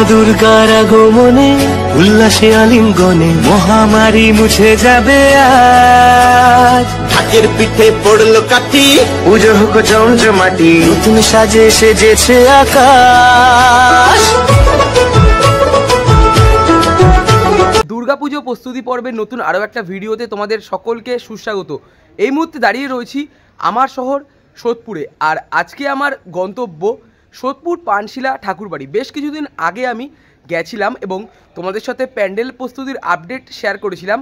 দুর্গার আগমনে উল্লাসে আলিঙ্গনে মহামারী মুছে যাবে আজ। ঢাকের পিঠে পড়লো কাঠি, পুজো হোক জমজমাটি, নতুন সাজে সেজেছে আকাশ। দুর্গাপুজো প্রস্তুতি পর্বের নতুন আরও একটা ভিডিওতে তোমাদের সকলকে সুস্বাগত। এই মুহূর্তে দাঁড়িয়ে রয়েছি আমার শহর সোদপুরে, আর আজকে আমার গন্তব্য সোদপুর পানশিলা ঠাকুরবাড়ি। বেশ কিছুদিন আগে আমি গেছিলাম এবং তোমাদের সাথে প্যান্ডেল প্রস্তুতির আপডেট শেয়ার করেছিলাম,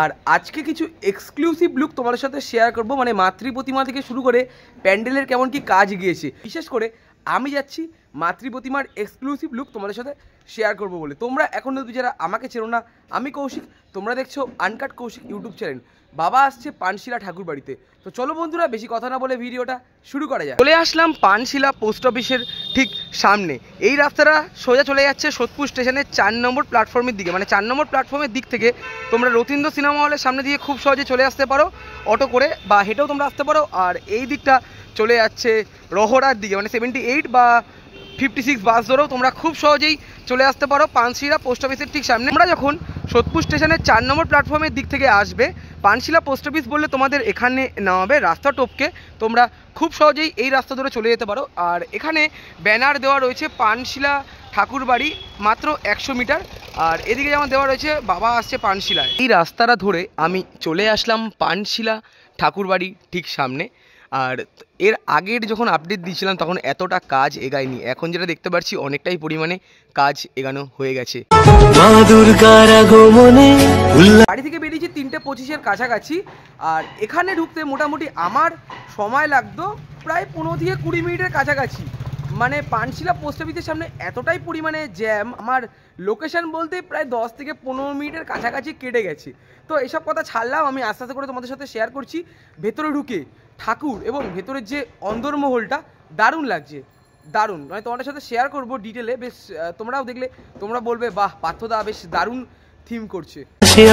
আর আজকে কিছু এক্সক্লুসিভ লুক তোমাদের সাথে শেয়ার করব। মানে মাতৃ প্রতিমা থেকে শুরু করে প্যান্ডেলের কেমন কি কাজ গিয়েছে, বিশেষ করে আমি যাচ্ছি মাতৃ প্রতিমার এক্সক্লুসিভ লুক তোমাদের সাথে শেয়ার করব বলে। তোমরা এখন যদি যারা আমাকে চেনো না, আমি কৌশিক, তোমরা দেখছো আনকাট কৌশিক ইউটিউব চ্যানেল। বাবা আসছে পানশিলা ঠাকুরবাড়িতে, তো চলো বন্ধুরা বেশি কথা না বলে ভিডিওটা শুরু করা যায়। চলে আসলাম পানশিলা পোস্ট অফিসের ঠিক সামনে। এই রাস্তাটা সোজা চলে যাচ্ছে সোদপুর স্টেশনের 4 নম্বর প্ল্যাটফর্মের দিকে। মানে 4 নম্বর প্ল্যাটফর্মের দিক থেকে তোমরা রতীন্দ্র সিনেমা হলের সামনে দিয়ে খুব সহজে চলে আসতে পারো অটো করে, বা হেঁটেও তোমরা আসতে পারো। আর এই দিকটা চলে যাচ্ছে রহড়ার দিকে, মানে 78 বা 56 বাস ধরেও তোমরা খুব সহজেই চলে আসতে পারো পানশিলা পোস্ট অফিসের ঠিক সামনে। তোমরা যখন সোদপুর স্টেশনের 4 নম্বর প্ল্যাটফর্মের দিক থেকে আসবে, পানশিলা পোস্ট অফিস বললে তোমাদের এখানে নামাবে, রাস্তা টপকে তোমরা খুব সহজেই এই রাস্তা ধরে চলে যেতে পারো। আর এখানে ব্যানার দেওয়া রয়েছে পানশিলা ঠাকুরবাড়ি মাত্র 100 মিটার, আর এদিকে যেমন দেওয়া রয়েছে বাবা আসছে পানশিলায়। এই রাস্তাটা ধরে আমি চলে আসলাম পানশিলা ঠাকুরবাড়ি ঠিক সামনে। আর এর আগের যখন আপডেট দিয়েছিলাম তখন এতটা কাজ এগায়নি, এখন যেটা দেখতে পাচ্ছি অনেকটাই পরিমাণে কাজ এগানো হয়ে গেছে। মা দুর্গার আগমনে বাড়ি থেকে বেরিয়েছি 3:25-এর কাছাকাছি, আর এখানে ঢুকতে মোটামুটি আমার সময় লাগতো প্রায় 15 থেকে 20 মিনিটের কাছাকাছি। মানে পানশিলা পোস্ট অফিসের সামনে এতটাই পরিমাণে জ্যাম, আমার লোকেশন বলতে প্রায় 10 থেকে 15 মিনিটের কাছাকাছি কেটে গেছে। তো এসব কথা ছাড়লাম, আমি আস্তে আস্তে করে তোমাদের সাথে শেয়ার করছি। ভেতরে ঢুকে ঠাকুর এবং ভেতরের যে অন্দরমহলটা দারুণ লাগছে, দারুণ। মানে তোমাদের সাথে শেয়ার করবো ডিটেলে, বেশ তোমরাও দেখলে তোমরা বলবে বাহ পার্থদা বেশ দারুণ থিম করছে।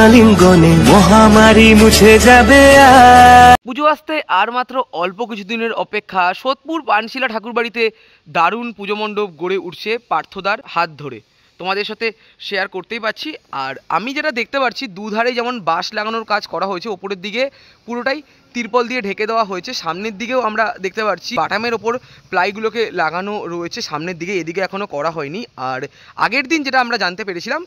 আলিঙ্গনে মহামারী মুছে যাবে আজ। পুজো আসতে আর মাত্র অল্প কিছুদিনের অপেক্ষা। সোদপুর পানশিলা ঠাকুরবাড়িতে দারুণ পুজো মণ্ডপ গড়ে উঠছে পার্থদার হাত ধরে, তোমাদের সাথে শেয়ার করতেই পারছি। আর আমি যেটা দেখতে পাচ্ছি, দুধারে যেমন বাঁশ লাগানোর কাজ করা হয়েছে, ওপরের দিকে পুরোটাই তিরপল দিয়ে ঢেকে দেওয়া হয়েছে, সামনের দিকেও আমরা দেখতে পাচ্ছি বাটামের ওপর প্লাইগুলোকে লাগানো রয়েছে সামনের দিকে, এদিকে এখনও করা হয়নি। আর আগের দিন যেটা আমরা জানতে পেরেছিলাম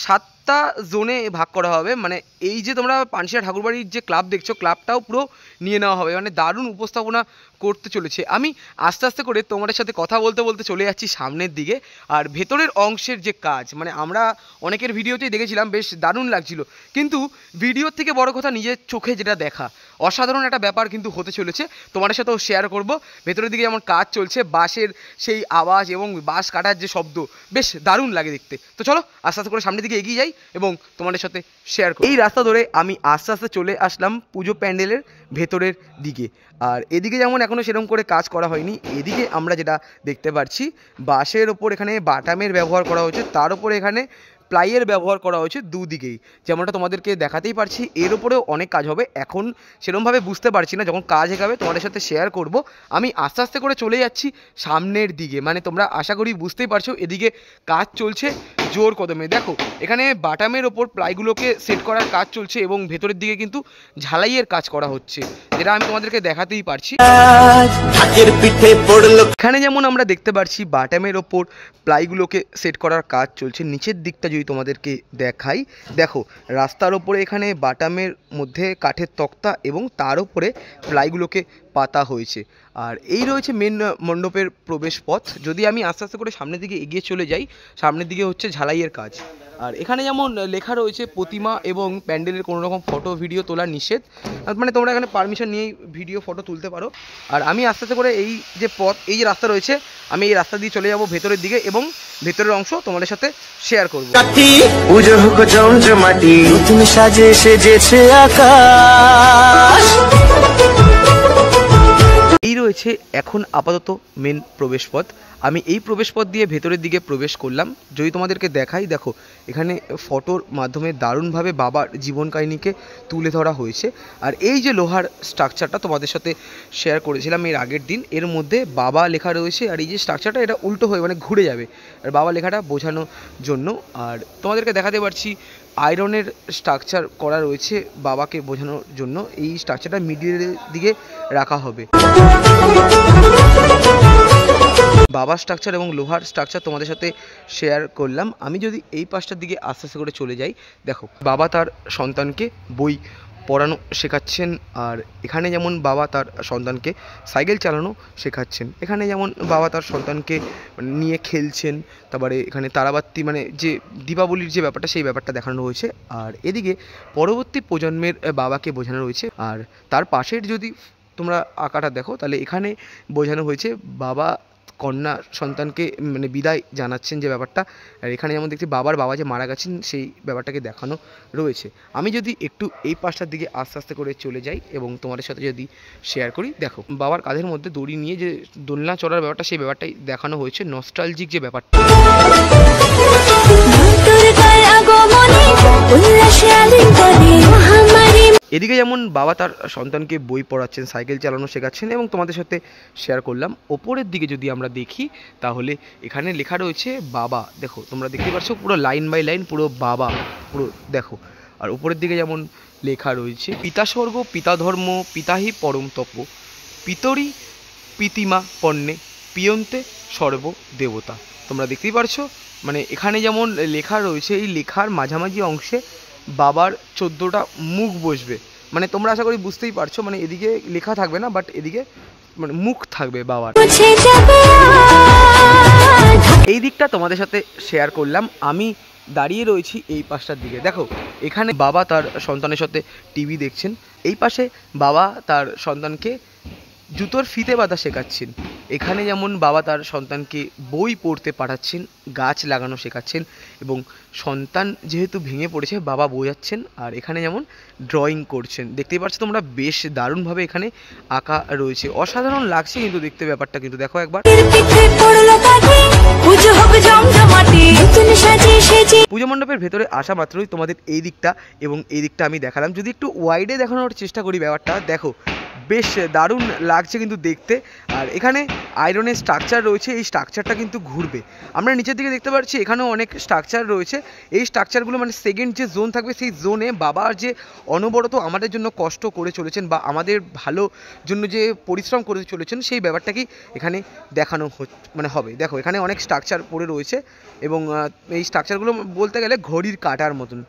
7টা জোনে ভাগ করা হবে। মানে এই যে তোমরা পানশিলা ঠাকুরবাড়ির যে ক্লাব দেখছো, ক্লাবটাও পুরো নিয়ে নেওয়া হবে। মানে দারুণ উপস্থাপনা করতে চলেছে। আমি আস্তে আস্তে করে তোমাদের সাথে কথা বলতে বলতে চলে যাচ্ছি সামনের দিকে। আর ভেতরের অংশের যে কাজ, মানে আমরা অনেকের ভিডিওতেই দেখেছিলাম, বেশ দারুণ লাগছিল, কিন্তু ভিডিওর থেকে বড় কথা নিজের চোখে যেটা দেখা, অসাধারণ একটা ব্যাপার কিন্তু হতে চলেছে। তোমাদের সাথেও শেয়ার করব। ভেতরের দিকে যেমন কাজ চলছে, বাঁশের সেই আওয়াজ এবং বাঁশ কাটার যে শব্দ, বেশ দারুণ লাগে দেখতে। তো চলো আস্তে আস্তে করে সামনের দিকে এগিয়ে যাই এবং তোমাদের সাথে শেয়ার করি। এই রাস্তা ধরে আমি আস্তে আস্তে চলে আসলাম পুজো প্যান্ডেলের ভেতরের দিকে। আর এদিকে যেমন এখনও সেরকম করে কাজ করা হয়নি, এদিকে আমরা যেটা দেখতে পাচ্ছি বাঁশের ওপর এখানে বাটামের ব্যবহার করা হয়েছে, তার উপরে এখানে প্লাইয়ের ব্যবহার করা হয়েছে দুদিকেই, যেমনটা তোমাদেরকে দেখাতেই পারছি। এর উপরেও অনেক কাজ হবে, এখন সেরকমভাবে বুঝতে পারছি না, যখন কাজ এগাবে তোমাদের সাথে শেয়ার করব। আমি আস্তে আস্তে করে চলে যাচ্ছি সামনের দিকে। মানে তোমরা আশা করি বুঝতেই পারছো এদিকে কাজ চলছে জোর কদমে। দেখো এখানে বাটামের ওপর প্লাইগুলোকে সেট করার কাজ চলছে এবং ভেতরের দিকে কিন্তু ঝালাইয়ের কাজ করা হচ্ছে, যেটা আমি তোমাদেরকে দেখাতেই পারছি। এখানে যেমন আমরা দেখতে পাচ্ছি বাটামের ওপর প্লাইগুলোকে সেট করার কাজ চলছে। নিচের দিকটা যদি তোমাদেরকে দেখাই, দেখো রাস্তার ওপরে এখানে বাটামের মধ্যে কাঠের তক্তা এবং তার উপরে প্লাইগুলোকে পাতা হয়েছে। আর এই রয়েছে মেন মণ্ডপের প্রবেশ পথ। যদি আমি আস্তে আস্তে করে সামনের দিকে এগিয়ে চলে যাই, সামনের দিকে হচ্ছে ঝালাইয়ের কাজ। আর এখানে যেমন লেখা রয়েছে প্রতিমা এবং প্যান্ডেলের কোনো রকম ফটো ভিডিও তোলা নিষেধ, মানে তোমরা এখানে পারমিশন নিয়েই ভিডিও ফটো তুলতে পারো। আর আমি আস্তে আস্তে করে এই যে পথ, এই যে রাস্তা রয়েছে, আমি এই রাস্তা দিয়ে চলে যাব ভেতরের দিকে এবং ভেতরের অংশ তোমাদের সাথে শেয়ার করবো। পুজো হোক জমজমাটি, নতুন সাজে সেজেছে আকাশ। এই রয়েছে এখন আপাতত মেন প্রবেশ পথ। আমি এই প্রবেশপথ দিয়ে ভেতরের দিকে প্রবেশ করলাম। যদি তোমাদেরকে দেখাই, দেখো এখানে ফটোর মাধ্যমে দারুণভাবে বাবার জীবন কাহিনীকে তুলে ধরা হয়েছে। আর এই যে লোহার স্ট্রাকচারটা তোমাদের সাথে শেয়ার করেছিলাম এর আগের দিন, এর মধ্যে বাবা লেখা রয়েছে। আর এই যে স্ট্রাকচারটা এটা উল্টো হয়ে মানে ঘুরে যাবে, আর বাবা লেখাটা বোঝানোর জন্য। আর তোমাদেরকে দেখাতে পারছি আয়রনের স্ট্রাকচার করা রয়েছে বাবাকে বোঝানোর জন্য। এই স্ট্রাকচারটা মিডিলের দিকে রাখা হবে। বাবার স্ট্রাকচার এবং লোহার স্ট্রাকচার তোমাদের সাথে শেয়ার করলাম। আমি যদি এই পাশটার দিকে আস্তে আস্তে করে চলে যাই, দেখো বাবা তার সন্তানকে বই পড়ানো শেখাচ্ছেন। আর এখানে যেমন বাবা তার সন্তানকে সাইকেল চালানো শেখাচ্ছেন, এখানে যেমন বাবা তার সন্তানকে নিয়ে খেলছেন। তারপরে এখানে তারাবাতি মানে যে দীপাবলির যে ব্যাপারটা, সেই ব্যাপারটা দেখানো হয়েছে। আর এদিকে পরবর্তী প্রজন্মের বাবাকে বোঝানো রয়েছে। আর তার পাশের যদি তোমরা আঁকাটা দেখো, তাহলে এখানে বোঝানো হয়েছে বাবা কন্যা সন্তানকে মানে বিদায় জানাচ্ছেন যে ব্যাপারটা। আর এখানে যেমন দেখছি বাবা যে মারা গেছেন সেই ব্যাপারটাকে দেখানো রয়েছে। আমি যদি একটু এই পাশটার দিকে আস্তে আস্তে করে চলে যাই এবং তোমাদের সাথে যদি শেয়ার করি, দেখো বাবার কাঁধের মধ্যে দড়ি নিয়ে যে দোলনা চড়ার ব্যাপারটা, সেই ব্যাপারটাই দেখানো হয়েছে। নস্টালজিক যে ব্যাপারটা, এদিকে যেমন বাবা তার সন্তানকে বই পড়াচ্ছেন, সাইকেল চালানো শেখাচ্ছেন এবং তোমাদের সাথে শেয়ার করলাম। ওপরের দিকে যদি আমরা দেখি, তাহলে এখানে লেখা রয়েছে বাবা। দেখো তোমরা দেখতে পাচ্ছ পুরো লাইন বাই লাইন পুরো বাবা পুরো দেখো। আর উপরের দিকে যেমন লেখা রয়েছে পিতা স্বর্গ পিতা ধর্ম পিতাহি পরম তপ পিতরি পিতিমা পণ্যে পিয়ন্তে সর্ব দেবতা। তোমরা দেখতেই পারছো মানে এখানে যেমন লেখা রয়েছে, এই লেখার মাঝামাঝি অংশে বাবার 14টা মুখ বসবে। মানে তোমরা আশা করি বুঝতেই পারছো, মানে এদিকে লেখা থাকবে না, বাট এদিকে মানে মুখ থাকবে বাবার। এই দিকটা তোমাদের সাথে শেয়ার করলাম। আমি দাঁড়িয়ে রয়েছি এই পাশটার দিকে। দেখো এখানে বাবা তার সন্তানের সাথে টিভি দেখছেন, এই পাশে বাবা তার সন্তানকে জুতোর ফিতে বাঁধা শেখাচ্ছেন। এখানে যেমন বাবা তার সন্তানকে বই পড়তে পাঠাচ্ছেন, গাছ লাগানো শেখাচ্ছেন এবং সন্তান যেহেতু ভেঙে পড়েছে বাবা বোঝাচ্ছেন। আর এখানে যেমন ড্রয়িং করছেন, দেখতেই পাচ্ছ তোমরা বেশ দারুণভাবে এখানে আঁকা রয়েছে। অসাধারণ লাগছে কিন্তু দেখতে ব্যাপারটা, কিন্তু দেখো একবার। পুজো মণ্ডপের ভেতরে আসা মাত্রই তোমাদের এই দিকটা এবং এই দিকটা আমি দেখালাম। যদি একটু ওয়াইডে দেখানোর চেষ্টা করি ব্যাপারটা, দেখো বেশ দারুণ লাগছে কিন্তু দেখতে। আর এখানে আয়রনের স্ট্রাকচার রয়েছে, এই স্ট্রাকচারটা কিন্তু ঘুরবে। আমরা নিচের দিকে দেখতে পাচ্ছি এখানেও অনেক স্ট্রাকচার রয়েছে। এই স্ট্রাকচারগুলো মানে সেকেন্ড যে জোন থাকবে, সেই জোনে বাবার যে অনবরত আমাদের জন্য কষ্ট করে চলেছেন বা আমাদের ভালো জন্য যে পরিশ্রম করে চলেছেন, সেই ব্যাপারটাকেই এখানে দেখানো মানে হবে। দেখো এখানে অনেক স্ট্রাকচার পড়ে রয়েছে এবং এই স্ট্রাকচারগুলো বলতে গেলে ঘড়ির কাঁটার মতন।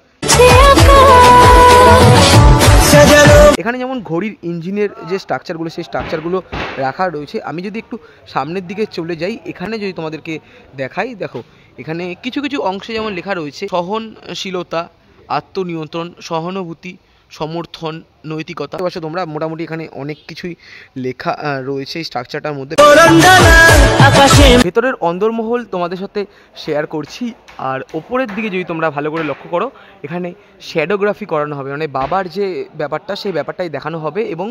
এখানে যেমন ঘড়ির ইঞ্জিনের যে স্ট্রাকচারগুলো, সেই স্ট্রাকচারগুলো রাখা রয়েছে। আমি যদি একটু সামনের দিকে চলে যাই, এখানে যদি তোমাদেরকে দেখাই, দেখো এখানে কিছু কিছু অংশে যেমন লেখা রয়েছে সহনশীলতা, আত্মনিয়ন্ত্রণ, সহানুভূতি, সমর্থন, নৈতিকতা। অবশ্য তোমরা মোটামুটি এখানে অনেক কিছুই লেখা রয়েছে এই স্ট্রাকচারটার মধ্যে। ভেতরের অন্দরমহল তোমাদের সাথে শেয়ার করছি। আর ওপরের দিকে যদি তোমরা ভালো করে লক্ষ্য করো, এখানে শ্যাডোগ্রাফি করানো হবে, মানে বাবার যে ব্যাপারটা সেই ব্যাপারটাই দেখানো হবে এবং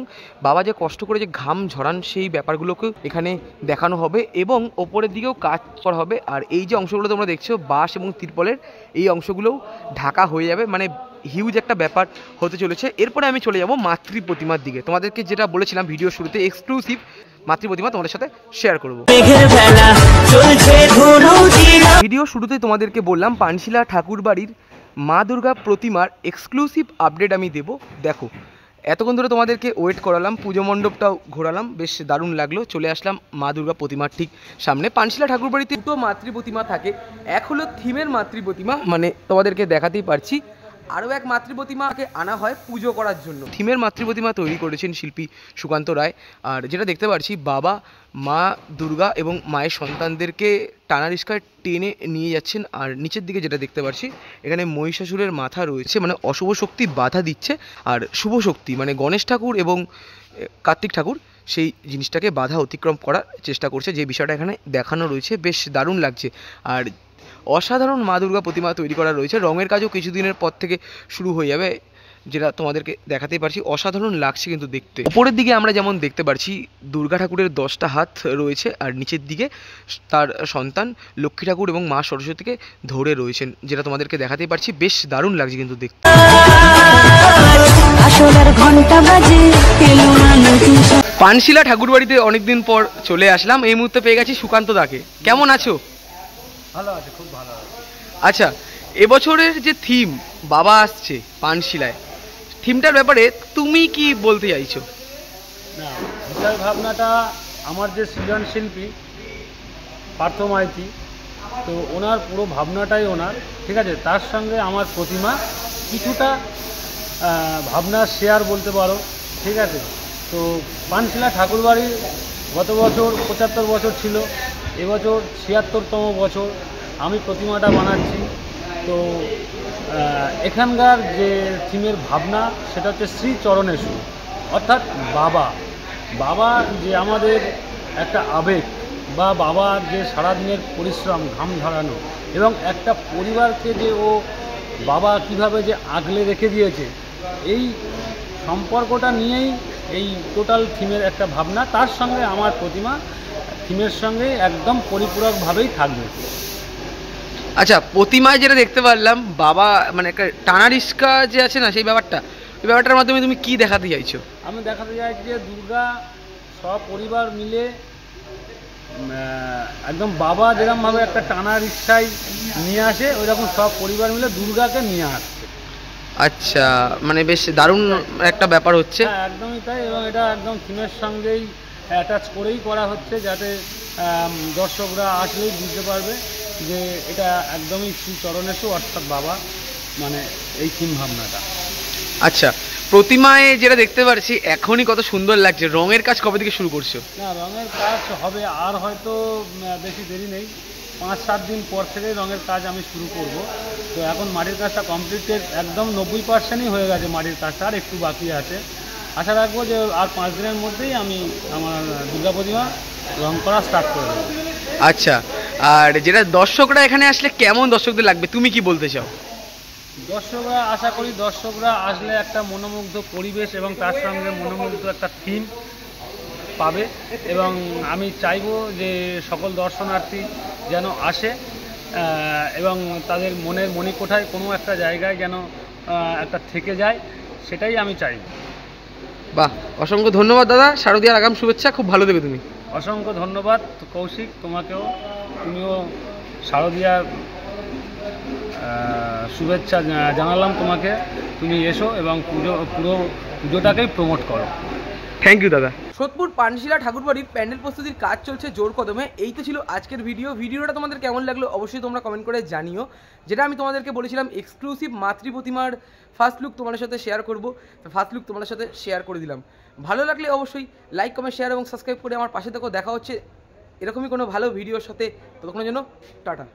বাবা যে কষ্ট করে যে ঘাম ঝরান সেই ব্যাপারগুলোকেও এখানে দেখানো হবে এবং ওপরের দিকেও কাজ করা হবে। আর এই যে অংশগুলো তোমরা দেখছো বাঁশ এবং তিরপলের, এই অংশগুলোও ঢাকা হয়ে যাবে, মানে হিউজ একটা ব্যাপার হতে চলেছে। এরপরে আমি চলে যাব মাতৃ প্রতিমার দিকে। তোমাদেরকে যেটা বলেছিলাম ভিডিও শুরুতে, এক্সক্লুসিভ মাতৃ প্রতিমা তোমাদের সাথে শেয়ার করব। ভিডিও শুরুতেই তোমাদেরকে বললাম পানশিলা ঠাকুর বাড়ির মা দুর্গা প্রতিমার এক্সক্লুসিভ আপডেট আমি দেব। দেখো এতক্ষণ ধরে তোমাদেরকে ওয়েট করালাম, পুজো মণ্ডপটাও ঘোরালাম, বেশ দারুণ লাগলো। চলে আসলাম মা দুর্গা প্রতিমার ঠিক সামনে। পানশিলা ঠাকুর বাড়িতে দুটো মাতৃ প্রতিমা থাকে, এক হলো থিমের মাতৃ প্রতিমা, মানে তোমাদেরকে দেখাতেই পারছি। আরও এক মাতৃ প্রতিমাকে আনা হয় পুজো করার জন্য। থিমের মাতৃ প্রতিমা তৈরি করেছেন শিল্পী সুকান্ত রায়। আর যেটা দেখতে পাচ্ছি বাবা মা দুর্গা এবং মায়ের সন্তানদেরকে টানা রিস্কায় টেনে নিয়ে যাচ্ছেন। আর নিচের দিকে যেটা দেখতে পাচ্ছি এখানে মহিষাসুরের মাথা রয়েছে, মানে অশুভ শক্তি বাধা দিচ্ছে। আর শুভ শক্তি মানে গণেশ ঠাকুর এবং কার্তিক ঠাকুর সেই জিনিসটাকে বাধা অতিক্রম করার চেষ্টা করছে, যে বিষয়টা এখানে দেখানো রয়েছে। বেশ দারুণ লাগছে। আর অসাধারণ মা দুর্গা প্রতিমা তৈরি করা রয়েছে। রঙের কাজও কিছুদিনের পর থেকে শুরু হয়ে যাবে। যেটা তোমাদেরকে দেখাতেই পারছি, অসাধারণ লাগছে কিন্তু দেখতে। উপরের দিকে আমরা যেমন দেখতে পারছি দুর্গা ঠাকুরের 10টা হাত রয়েছে, আর নিচের দিকে তার সন্তান লক্ষ্মী ঠাকুর এবং মা সরস্বতীকে ধরে রয়েছেন, যেটা তোমাদেরকে দেখাতেই পারছি। বেশ দারুণ লাগছে কিন্তু দেখতে। পানশিলা ঠাকুর বাড়িতে অনেকদিন পর চলে আসলাম, এই মুহূর্তে পেয়ে গেছি সুকান্ত দাকে। কেমন আছো? ভালো আছে, খুব ভালো আছে। আচ্ছা, এবছরের যে থিম বাবা আসছে পানশিলায়, থিমটার ব্যাপারে তুমি কি বলতে চাইছো? না, বিচার ভাবনাটা আমার যে সৃজন শিল্পী পার্থ মাইতি, তো ওনার পুরো ভাবনাটাই ওনার, ঠিক আছে। তার সঙ্গে আমার প্রতিমা কিছুটা ভাবনা শেয়ার বলতে পারো, ঠিক আছে। তো পানশিলা ঠাকুরবাড়ি গত বছর 75 বছর ছিল, এবছর 76তম বছর আমি প্রতিমাটা বানাচ্ছি। তো এখানকার যে থিমের ভাবনা সেটা হচ্ছে শ্রী চরণেশু, অর্থাৎ বাবা। বাবা যে আমাদের একটা আবেগ, বা বাবার যে সারাদিনের পরিশ্রম, ঘাম ঝরানো, এবং একটা পরিবারকে যে ও বাবা কিভাবে যে আগলে রেখে দিয়েছে, এই সম্পর্কটা নিয়েই এই টোটাল থিমের একটা ভাবনা। তার সঙ্গে আমার প্রতিমা থিমের সঙ্গে একদম পরিপূরকভাবেই থাকবে। আচ্ছা, প্রতিমায় যেটা দেখতে পারলাম বাবা মানে একটা টানা রিস্কা যে আছে না, সেই ব্যাপারটা, ওই ব্যাপারটার মাধ্যমে তুমি কি দেখাতে চাইছো? আমি দেখাতে চাইছি যে দুর্গা সপরিবার মিলে একদম বাবা যেরকমভাবে একটা টানা রিক্সায় নিয়ে আসে, ওই রকম সব পরিবার মিলে দুর্গাকে নিয়ে আসছে। আচ্ছা, মানে বেশ দারুণ একটা ব্যাপার হচ্ছে। হ্যাঁ, একদমই তাই, এবং এটা একদম থিমের সঙ্গেই অ্যাটাচ করেই করা হচ্ছে, যাতে দর্শকরা আসলেই বুঝতে পারবে যে এটা একদমই শ্রী চরণেশু, অর্থাৎ বাবা, মানে এই থিম ভাবনাটা। আচ্ছা, প্রতিমায় যেটা দেখতে পাচ্ছি এখনই কত সুন্দর লাগছে, রঙের কাজ কবে থেকে শুরু করছো? না, রঙের কাজ হবে আর হয়তো বেশি দেরি নেই, 5-7 দিন পর থেকেই রঙের কাজ আমি শুরু করব। তো এখন মাটির কাজটা কমপ্লিটেড, একদম 90%ই হয়ে গেছে মাটির কাজটা, আর একটু বাকি আছে। আশা রাখবো যে আর 5 দিনের মধ্যেই আমি আমার দুর্গা প্রতিমা রং করা স্টার্ট করে দেবো। আচ্ছা, আর যেটা দর্শকরা এখানে আসলে কেমন দর্শকদের লাগবে তুমি কি বলতে চাও? দর্শকরা, আশা করি দর্শকরা আসলে একটা মনোমুগ্ধ পরিবেশ এবং তার সঙ্গে মনোমুগ্ধ একটা থিম পাবে, এবং আমি চাইবো যে সকল দর্শনার্থী যেন আসে এবং তাদের মনের মণিকোঠায় কোনো একটা জায়গায় যেন একটা থেকে যায়, সেটাই আমি চাইব। বাহ, অসংখ্য ধন্যবাদ দাদা, শারদীয়ার আগাম শুভেচ্ছা, খুব ভালো দেবে তুমি। অসংখ্য ধন্যবাদ কৌশিক, তোমাকেও, তুমিও শারদীয়ার শুভেচ্ছা জানালাম তোমাকে। তুমি এসো এবং পুজোটাকেই প্রমোট করো। থ্যাংক ইউ দাদা। সোদপুর পানশিলা ঠাকুরবাড়ির প্যান্ডেল প্রস্তুতির কাজ চলছে জোর কদমে। এই তো ছিল আজকের ভিডিওটা তোমাদের কেমন লাগলো অবশ্যই তোমরা কমেন্ট করে জানিও। যেটা আমি তোমাদেরকে বলেছিলাম এক্সক্লুসিভ মাতৃ প্রতিমার ফার্স্ট লুক তোমাদের সাথে শেয়ার করবো, তো ফার্স্ট লুক তোমাদের সাথে শেয়ার করে দিলাম। ভালো লাগলে অবশ্যই লাইক, কমেন্ট, শেয়ার এবং সাবস্ক্রাইব করে আমার পাশে থেকেও। দেখা হচ্ছে এরকমই কোনো ভালো ভিডিওর সাথে, ততক্ষণের জন্য টাটা।